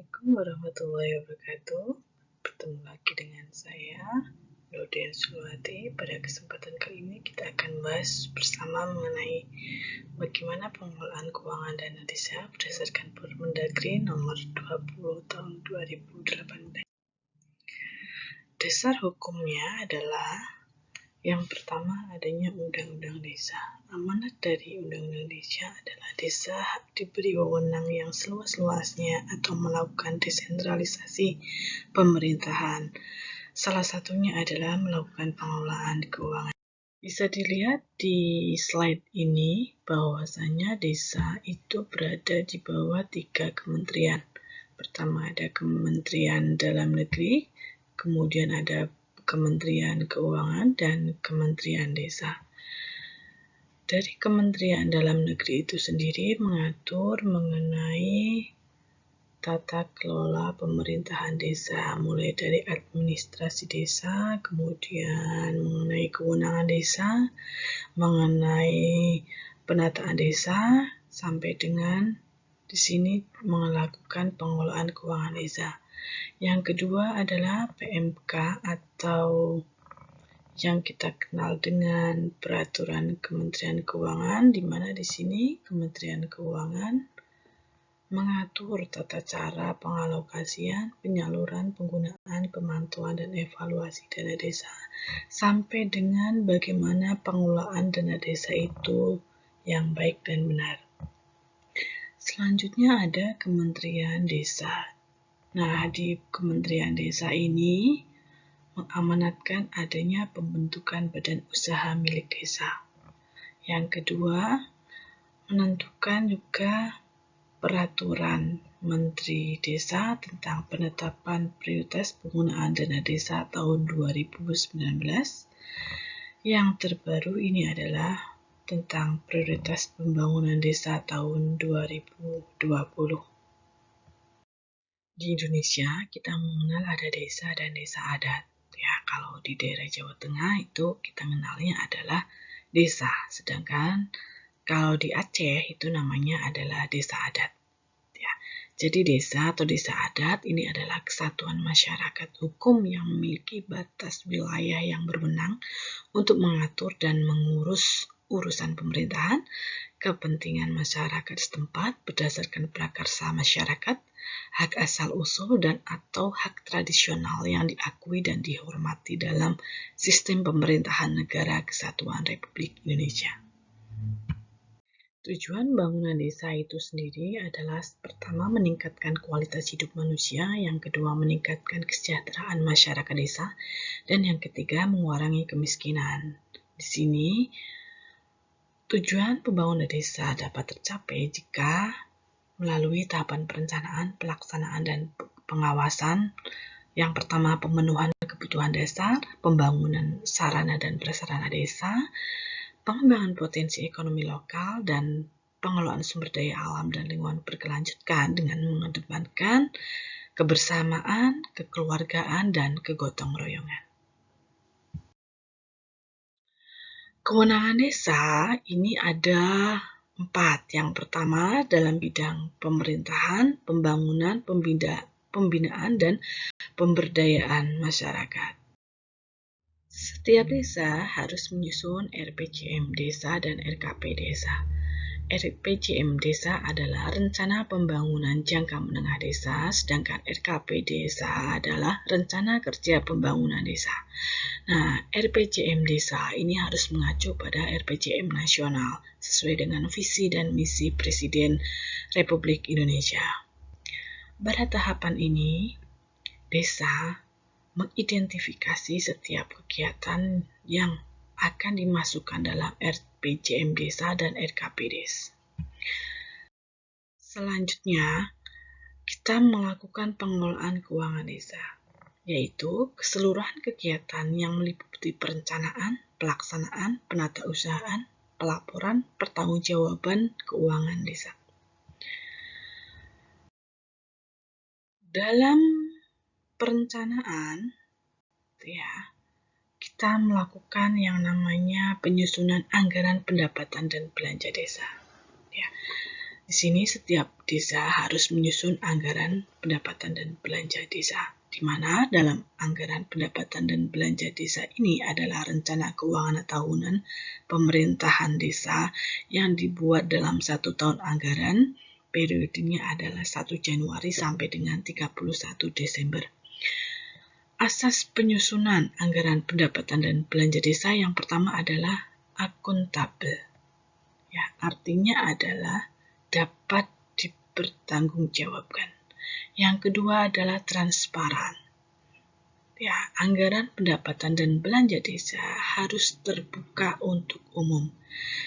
Assalamualaikum warahmatullahi wabarakatuh. Bertemu lagi dengan saya, Nurdin Sulwati. Pada kesempatan kali ini kita akan bahas bersama mengenai bagaimana pengelolaan keuangan dana desa berdasarkan Permendagri nomor 20 tahun 2018. Dasar hukumnya adalah yang pertama, adanya Undang-Undang Desa. Amanat dari Undang-Undang Desa adalah desa diberi wewenang yang seluas-luasnya atau melakukan desentralisasi pemerintahan. Salah satunya adalah melakukan pengelolaan keuangan. Bisa dilihat di slide ini bahwasanya desa itu berada di bawah 3 kementerian. Pertama ada Kementerian Dalam Negeri, kemudian ada Kementerian Keuangan, dan Kementerian Desa. Dari Kementerian Dalam Negeri itu sendiri mengatur mengenai tata kelola pemerintahan desa, mulai dari administrasi desa, kemudian mengenai kewenangan desa, mengenai penataan desa, sampai dengan di sini melakukan pengelolaan keuangan desa. Yang kedua adalah PMK atau yang kita kenal dengan Peraturan Kementerian Keuangan, di mana di sini Kementerian Keuangan mengatur tata cara pengalokasian, penyaluran, penggunaan, pemantauan, dan evaluasi dana desa, sampai dengan bagaimana pengelolaan dana desa itu yang baik dan benar. Selanjutnya ada Kementerian Desa. Nah, di Kementerian Desa ini mengamanatkan adanya pembentukan badan usaha milik desa. Yang kedua, menentukan juga peraturan Menteri Desa tentang penetapan prioritas penggunaan dana desa tahun 2019. Yang terbaru ini adalah tentang prioritas pembangunan desa tahun 2020. Di Indonesia, kita mengenal ada desa dan desa adat. Ya, kalau di daerah Jawa Tengah itu kita mengenalnya adalah desa, sedangkan kalau di Aceh itu namanya adalah desa adat. Ya, jadi desa atau desa adat ini adalah kesatuan masyarakat hukum yang memiliki batas wilayah yang berwenang untuk mengatur dan mengurus urusan pemerintahan, kepentingan masyarakat setempat berdasarkan prakarsa masyarakat, hak asal-usul dan atau hak tradisional yang diakui dan dihormati dalam sistem pemerintahan negara kesatuan Republik Indonesia. Tujuan bangunan desa itu sendiri adalah pertama meningkatkan kualitas hidup manusia, yang kedua meningkatkan kesejahteraan masyarakat desa, dan yang ketiga mengurangi kemiskinan. Di sini tujuan pembangunan desa dapat tercapai jika melalui tahapan perencanaan, pelaksanaan, dan pengawasan. Yang pertama, pemenuhan kebutuhan dasar, pembangunan sarana dan prasarana desa, pengembangan potensi ekonomi lokal, dan pengelolaan sumber daya alam dan lingkungan berkelanjutan dengan mengedepankan kebersamaan, kekeluargaan, dan kegotong royongan. Kewenangan desa ini ada 4. Yang pertama dalam bidang pemerintahan, pembangunan, pembinaan, dan pemberdayaan masyarakat. Setiap desa harus menyusun RPJM desa dan RKP desa. RPJM desa adalah rencana pembangunan jangka menengah desa, sedangkan RKP desa adalah rencana kerja pembangunan desa. Nah, RPJM desa ini harus mengacu pada RPJM nasional sesuai dengan visi dan misi Presiden Republik Indonesia. Pada tahapan ini, desa mengidentifikasi setiap kegiatan yang akan dimasukkan dalam RPJM desa dan RKP desa. Selanjutnya, kita melakukan pengelolaan keuangan desa, yaitu keseluruhan kegiatan yang meliputi perencanaan, pelaksanaan, penatausahaan, pelaporan, pertanggungjawaban keuangan desa. Dalam perencanaan, kita melakukan yang namanya penyusunan anggaran pendapatan dan belanja desa. Di Di sini setiap desa harus menyusun anggaran pendapatan dan belanja desa, di mana dalam anggaran pendapatan dan belanja desa ini adalah rencana keuangan tahunan pemerintahan desa yang dibuat dalam 1 tahun anggaran. Periodenya adalah 1 Januari sampai dengan 31 Desember. Asas penyusunan anggaran pendapatan dan belanja desa yang pertama adalah akuntabel. Ya, artinya adalah dapat dipertanggungjawabkan. Yang kedua adalah transparan. Ya, anggaran pendapatan dan belanja desa harus terbuka untuk umum,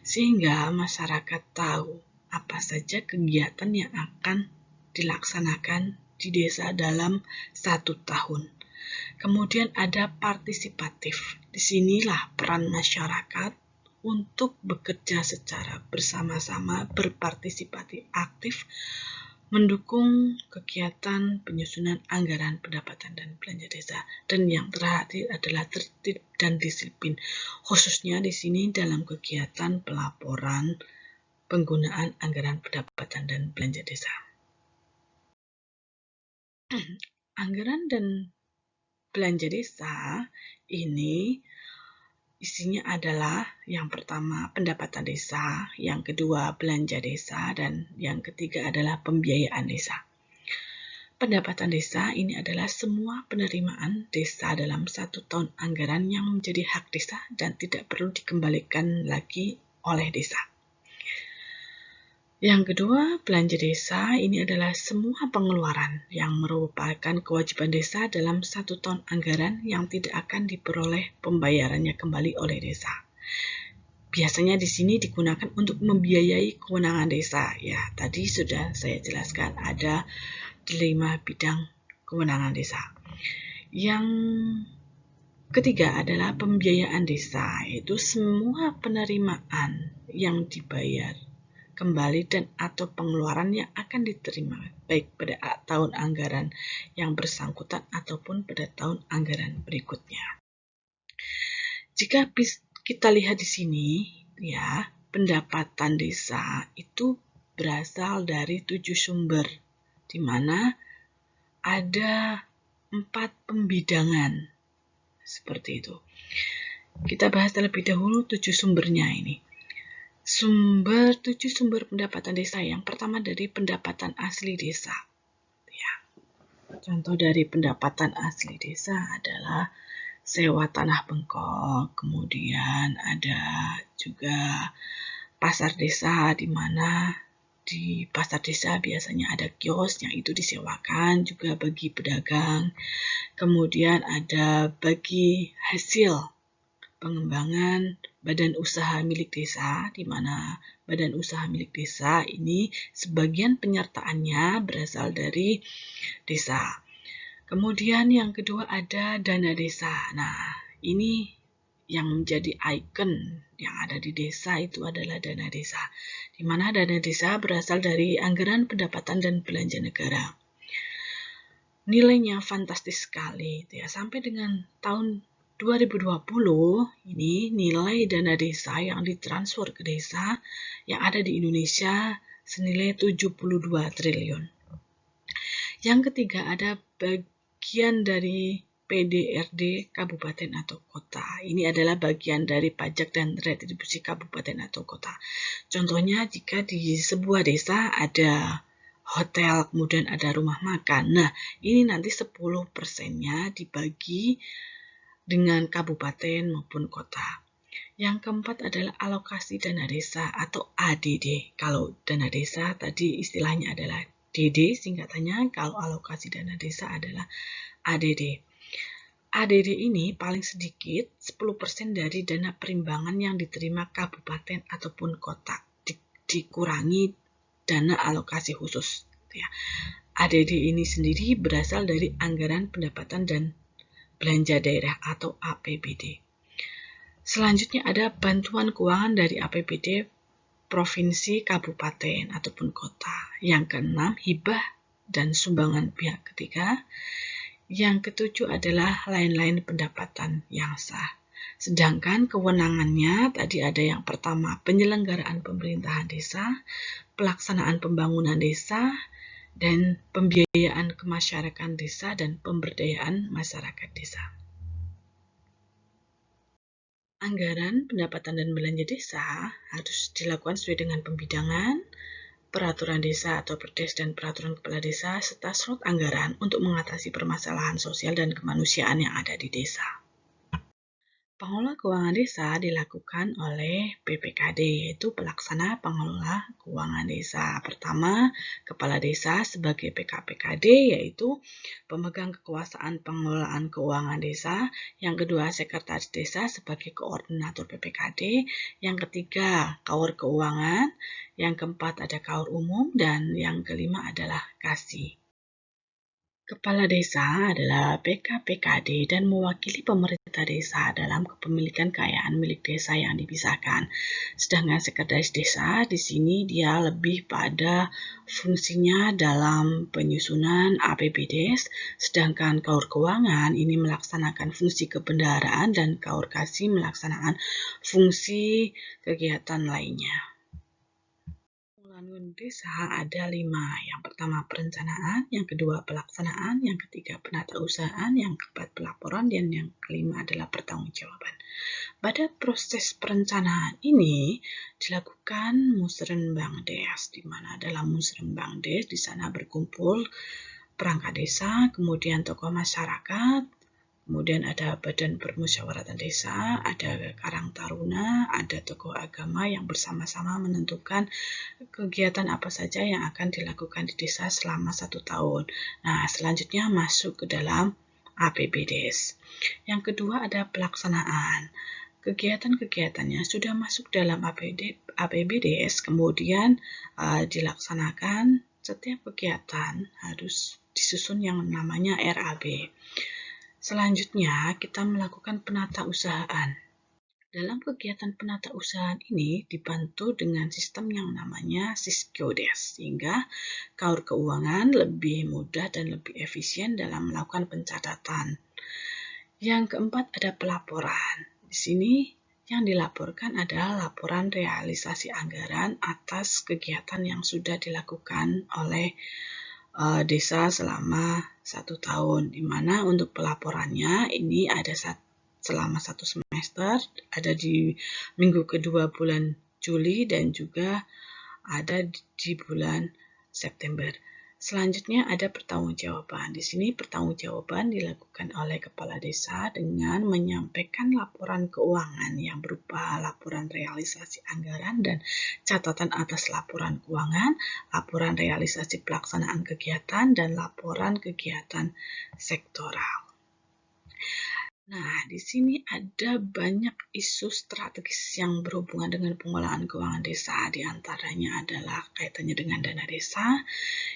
sehingga masyarakat tahu apa saja kegiatan yang akan dilaksanakan di desa dalam 1 tahun. Kemudian ada partisipatif. Disinilah peran masyarakat untuk bekerja secara bersama-sama, berpartisipasi aktif, mendukung kegiatan penyusunan anggaran pendapatan dan belanja desa. Dan yang terakhir adalah tertib dan disiplin, khususnya di sini dalam kegiatan pelaporan penggunaan anggaran pendapatan dan belanja desa. Anggaran dan belanja desa ini isinya adalah yang pertama pendapatan desa, yang kedua belanja desa, dan yang ketiga adalah pembiayaan desa. Pendapatan desa ini adalah semua penerimaan desa dalam 1 tahun anggaran yang menjadi hak desa dan tidak perlu dikembalikan lagi oleh desa. Yang kedua, belanja desa ini adalah semua pengeluaran yang merupakan kewajiban desa dalam 1 tahun anggaran yang tidak akan diperoleh pembayarannya kembali oleh desa. Biasanya di sini digunakan untuk membiayai kewenangan desa. Ya, tadi sudah saya jelaskan ada 5 bidang kewenangan desa. Yang ketiga adalah pembiayaan desa, yaitu semua penerimaan yang dibayar kembali dan atau pengeluaran yang akan diterima baik pada tahun anggaran yang bersangkutan ataupun pada tahun anggaran berikutnya. Jika kita lihat di sini, ya, pendapatan desa itu berasal dari 7 sumber, di mana ada 4 pembidangan seperti itu. Kita bahas terlebih dahulu 7 sumbernya ini. 7 sumber pendapatan desa. Yang pertama dari pendapatan asli desa. Ya. Contoh dari pendapatan asli desa adalah sewa tanah bengkok, kemudian ada juga pasar desa, di mana di pasar desa biasanya ada kios yang itu disewakan juga bagi pedagang. Kemudian ada bagi hasil pengembangan badan usaha milik desa, di mana badan usaha milik desa ini sebagian penyertaannya berasal dari desa. Kemudian yang kedua ada dana desa. Nah, ini yang menjadi ikon yang ada di desa itu adalah dana desa, di mana dana desa berasal dari anggaran pendapatan dan belanja negara. Nilainya fantastis sekali, ya, sampai dengan tahun 2020 ini nilai dana desa yang ditransfer ke desa yang ada di Indonesia senilai 72 triliun. Yang ketiga ada bagian dari PDRD kabupaten atau kota. Ini adalah bagian dari pajak dan retribusi kabupaten atau kota. Contohnya jika di sebuah desa ada hotel, kemudian ada rumah makan. Nah, ini nanti 10%-nya dibagi dengan kabupaten maupun kota. Yang keempat adalah alokasi dana desa atau ADD. Kalau dana desa tadi istilahnya adalah DD singkatannya, kalau alokasi dana desa adalah ADD. ADD ini paling sedikit 10% dari dana perimbangan yang diterima kabupaten ataupun kota, dikurangi dana alokasi khusus. Ya. ADD ini sendiri berasal dari anggaran pendapatan dan belanja daerah atau APBD. Selanjutnya ada bantuan keuangan dari APBD provinsi, kabupaten, ataupun kota. Yang keenam, hibah dan sumbangan pihak ketiga. Yang ketujuh adalah lain-lain pendapatan yang sah. Sedangkan kewenangannya tadi ada yang pertama penyelenggaraan pemerintahan desa, pelaksanaan pembangunan desa, dan pembiayaan kemasyarakatan desa dan pemberdayaan masyarakat desa. Anggaran, pendapatan, dan belanja desa harus dilakukan sesuai dengan pembidangan, peraturan desa atau perdes dan peraturan kepala desa, serta slot anggaran untuk mengatasi permasalahan sosial dan kemanusiaan yang ada di desa. Pengelola keuangan desa dilakukan oleh PPKD, yaitu pelaksana pengelola keuangan desa. Pertama, kepala desa sebagai PKPKD, yaitu pemegang kekuasaan pengelolaan keuangan desa. Yang kedua, sekretaris desa sebagai koordinator PPKD. Yang ketiga, kaur keuangan. Yang keempat, ada kaur umum. Dan yang kelima adalah kasih. Kepala desa adalah PKPKD dan mewakili pemerintah desa dalam kepemilikan kekayaan milik desa yang dipisahkan. Sedangkan sekretaris desa di sini dia lebih pada fungsinya dalam penyusunan APBDes, sedangkan kaur keuangan ini melaksanakan fungsi kebendaharaan dan kaur kasih melaksanakan fungsi kegiatan lainnya. Pengelolaan desa ada 5. Yang pertama perencanaan, yang kedua pelaksanaan, yang ketiga penatausahaan, yang keempat pelaporan, dan yang kelima adalah pertanggungjawaban. Pada proses perencanaan ini dilakukan musrenbangdes, di mana dalam musrenbangdes di sana berkumpul perangkat desa, kemudian tokoh masyarakat, kemudian ada badan permusyawaratan desa, ada karang taruna, ada tokoh agama yang bersama-sama menentukan kegiatan apa saja yang akan dilakukan di desa selama 1 tahun. Nah, selanjutnya masuk ke dalam APBDes. Yang kedua ada pelaksanaan. Kegiatan-kegiatannya sudah masuk dalam APBDes, kemudian dilaksanakan. Setiap kegiatan harus disusun yang namanya RAB. Selanjutnya, kita melakukan penatausahaan. Dalam kegiatan penatausahaan ini dibantu dengan sistem yang namanya Siskiodes, sehingga kaur keuangan lebih mudah dan lebih efisien dalam melakukan pencatatan. Yang keempat ada pelaporan. Di sini yang dilaporkan adalah laporan realisasi anggaran atas kegiatan yang sudah dilakukan oleh desa selama 1 tahun, di mana untuk pelaporannya ini ada selama 1 semester, ada di minggu kedua bulan Juli dan juga ada di bulan September. Selanjutnya ada pertanggungjawaban. Di sini pertanggungjawaban dilakukan oleh kepala desa dengan menyampaikan laporan keuangan yang berupa laporan realisasi anggaran dan catatan atas laporan keuangan, laporan realisasi pelaksanaan kegiatan, dan laporan kegiatan sektoral. Nah, di sini ada banyak isu strategis yang berhubungan dengan pengelolaan keuangan desa. Di antaranya adalah kaitannya dengan dana desa.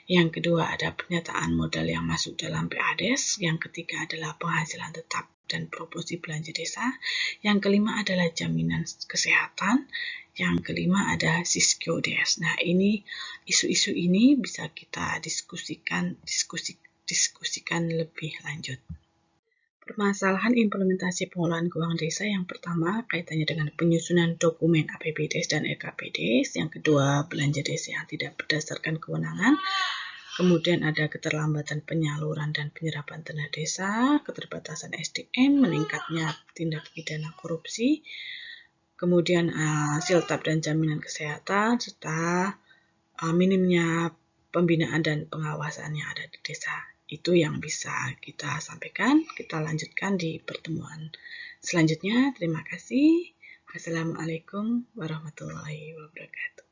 Yang kedua ada pernyataan modal yang masuk dalam PADes. Yang ketiga adalah penghasilan tetap dan proporsi belanja desa. Yang kelima adalah jaminan kesehatan. Yang kelima ada Siskiodes. Nah, ini isu-isu ini bisa kita diskusikan lebih lanjut. Permasalahan implementasi pengelolaan keuangan desa yang pertama kaitannya dengan penyusunan dokumen APBDes dan RKPDes, yang kedua belanja desa yang tidak berdasarkan kewenangan, kemudian ada keterlambatan penyaluran dan penyerapan dana desa, keterbatasan SDM, meningkatnya tindak pidana korupsi, kemudian siltap dan jaminan kesehatan, serta minimnya pembinaan dan pengawasan yang ada di desa. Itu yang bisa kita sampaikan. Kita lanjutkan di pertemuan selanjutnya. Terima kasih. Wassalamualaikum warahmatullahi wabarakatuh.